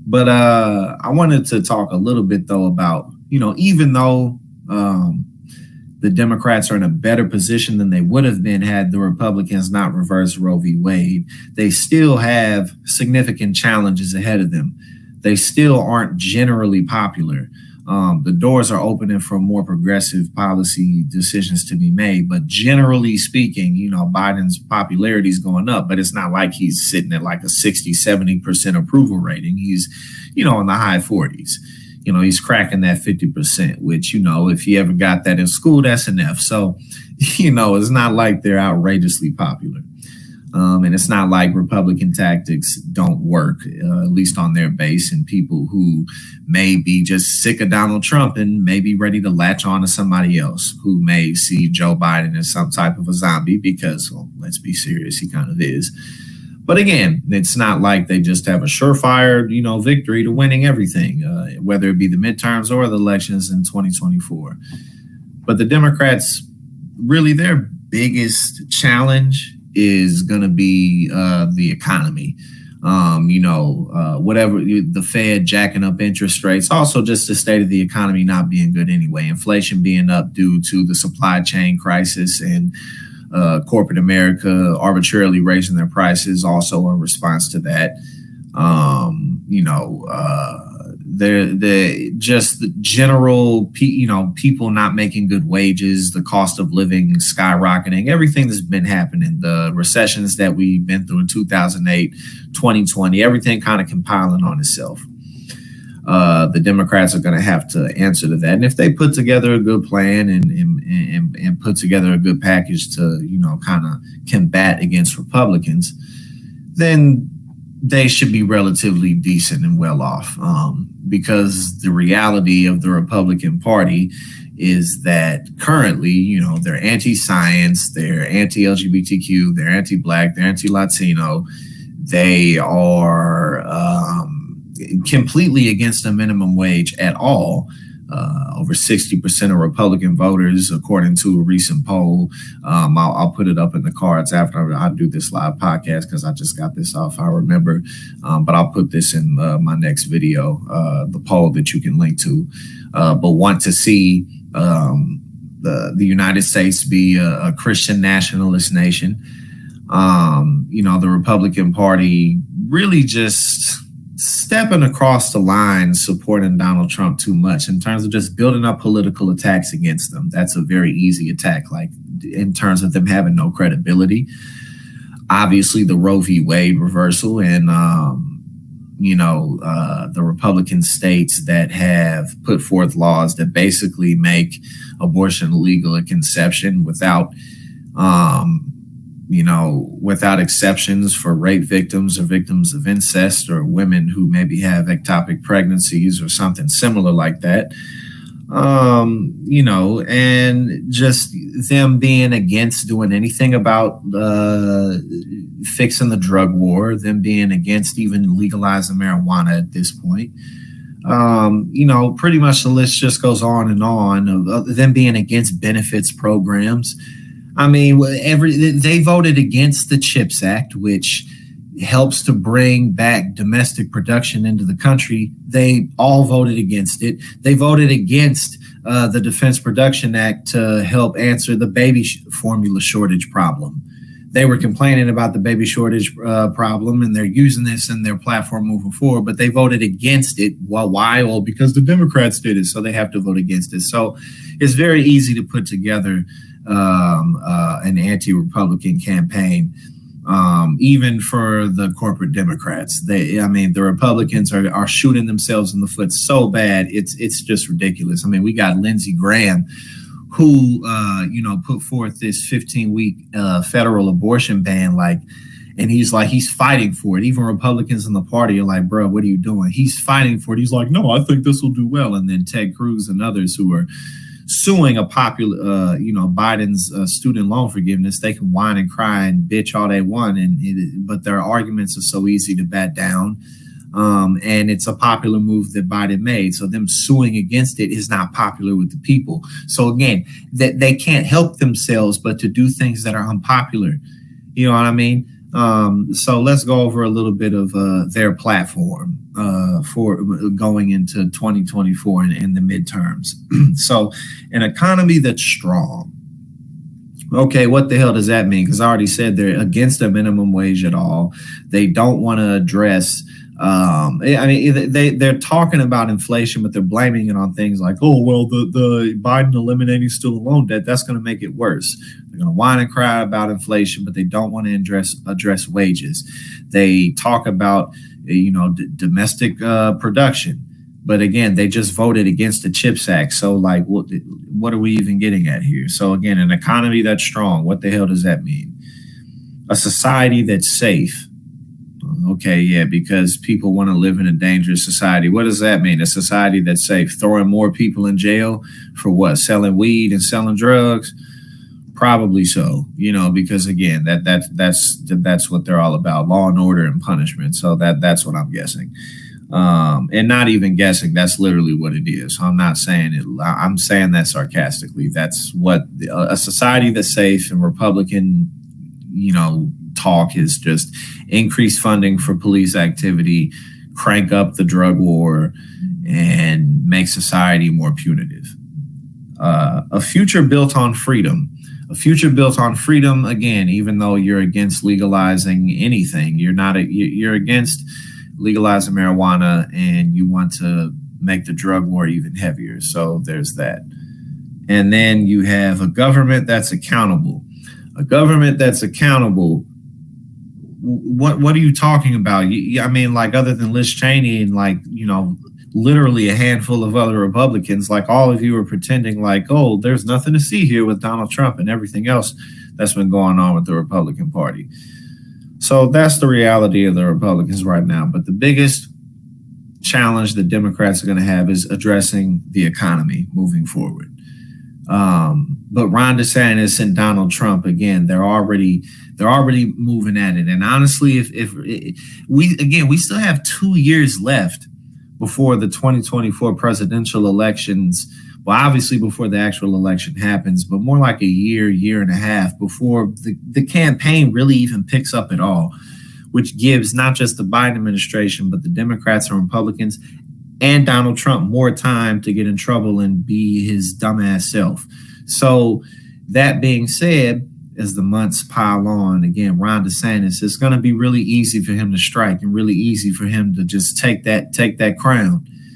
But I wanted to talk a little bit though about, even though the Democrats are in a better position than they would have been had the Republicans not reversed Roe v. Wade, they still have significant challenges ahead of them. They still aren't generally popular. The doors are opening for more progressive policy decisions to be made. But generally speaking, Biden's popularity is going up, but it's not like he's sitting at like a 60, 70% approval rating. He's, in the high 40s. He's cracking that 50%, which, if he ever got that in school, that's an F. So, it's not like they're outrageously popular. And it's not like Republican tactics don't work, at least on their base, and people who may be just sick of Donald Trump and may be ready to latch on to somebody else who may see Joe Biden as some type of a zombie because, well, let's be serious, he kind of is. But again, it's not like they just have a surefire, victory to winning everything, whether it be the midterms or the elections in 2024. But the Democrats, really their biggest challenge is going to be the economy. Whatever the Fed jacking up interest rates, also just the state of the economy not being good anyway. Inflation being up due to the supply chain crisis and corporate America arbitrarily raising their prices, also in response to that. Just the general, people not making good wages, the cost of living skyrocketing, everything that's been happening, the recessions that we've been through in 2008, 2020, everything kind of compiling on itself. The Democrats are going to have to answer to that. And if they put together a good plan and put together a good package to, kind of combat against Republicans, then they should be relatively decent and well off, because the reality of the Republican Party is that currently, they're anti-science, they're anti-LGBTQ, they're anti-Black, they're anti-Latino. They are completely against the minimum wage at all. Over 60% of Republican voters, according to a recent poll. I'll put it up in the cards after I do this live podcast because I just got this off, I remember. But I'll put this in my next video, the poll that you can link to. But want to see the United States be a Christian nationalist nation. The Republican Party really just stepping across the line supporting Donald Trump too much in terms of just building up political attacks against them. That's a very easy attack, like in terms of them having no credibility. Obviously, the Roe v. Wade reversal and, the Republican states that have put forth laws that basically make abortion legal at conception without exceptions for rape victims or victims of incest or women who maybe have ectopic pregnancies or something similar like that. And just them being against doing anything about fixing the drug war, them being against even legalizing marijuana at this point. Pretty much the list just goes on and on of them being against benefits programs. I mean, they voted against the CHIPS Act, which helps to bring back domestic production into the country. They all voted against it. They voted against the Defense Production Act to help answer the baby formula shortage problem. They were complaining about the baby shortage problem, and they're using this in their platform moving forward, but they voted against it. Well, why? Well, because the Democrats did it, so they have to vote against it. So it's very easy to put together an anti-Republican campaign, even for the corporate Democrats. The Republicans are shooting themselves in the foot so bad, it's just ridiculous. I mean, we got Lindsey Graham, who put forth this 15-week federal abortion ban, and he's fighting for it. Even Republicans in the party are like, bro, what are you doing? He's fighting for it. He's like, no, I think this will do well. And then Ted Cruz and others who are suing a popular, Biden's student loan forgiveness, they can whine and cry and bitch all they want, but their arguments are so easy to bat down. And it's a popular move that Biden made. So them suing against it is not popular with the people. So again, that they can't help themselves but to do things that are unpopular. You know what I mean? So let's go over a little bit of their platform for going into 2024 in the midterms. So, an economy that's strong. Okay, what the hell does that mean? Because I already said they're against the minimum wage at all. They don't want to address. They're talking about inflation, but they're blaming it on things like, oh well, the Biden eliminating student loan debt, that's going to make it worse. They're going to whine and cry about inflation, but they don't want to address wages. They talk about domestic production. But again, they just voted against the CHIPS Act. So, like, what are we even getting at here? So, again, an economy that's strong, what the hell does that mean? A society that's safe. Okay, yeah, because people want to live in a dangerous society. What does that mean? A society that's safe. Throwing more people in jail for what? Selling weed and selling drugs? Probably so, because again, that's what they're all about: law and order and punishment. So that's what I'm guessing. And not even guessing, that's literally what it is. I'm not saying it, I'm saying that sarcastically. That's what a society that's safe. And Republican, talk is just increase funding for police activity, crank up the drug war, and make society more punitive. A future built on freedom. A future built on freedom, again, even though you're against legalizing anything, you're against legalizing marijuana, and you want to make the drug war even heavier. So there's that. And then you have a government that's accountable. A government that's accountable. What are you talking about? Other than Liz Cheney and literally a handful of other Republicans, like all of you are pretending like, oh, there's nothing to see here with Donald Trump and everything else that's been going on with the Republican Party. So that's the reality of the Republicans right now. But the biggest challenge that Democrats are going to have is addressing the economy moving forward. But Ron DeSantis and Donald Trump, again, they're already moving at it. And honestly, if we still have 2 years left before the 2024 presidential elections. Well, obviously before the actual election happens, but more like a year and a half before the campaign really even picks up at all, which gives not just the Biden administration, but the Democrats and Republicans and Donald Trump more time to get in trouble and be his dumbass self. So that being said, as the months pile on, again, Ron DeSantis, it's going to be really easy for him to strike and really easy for him to just take that crown.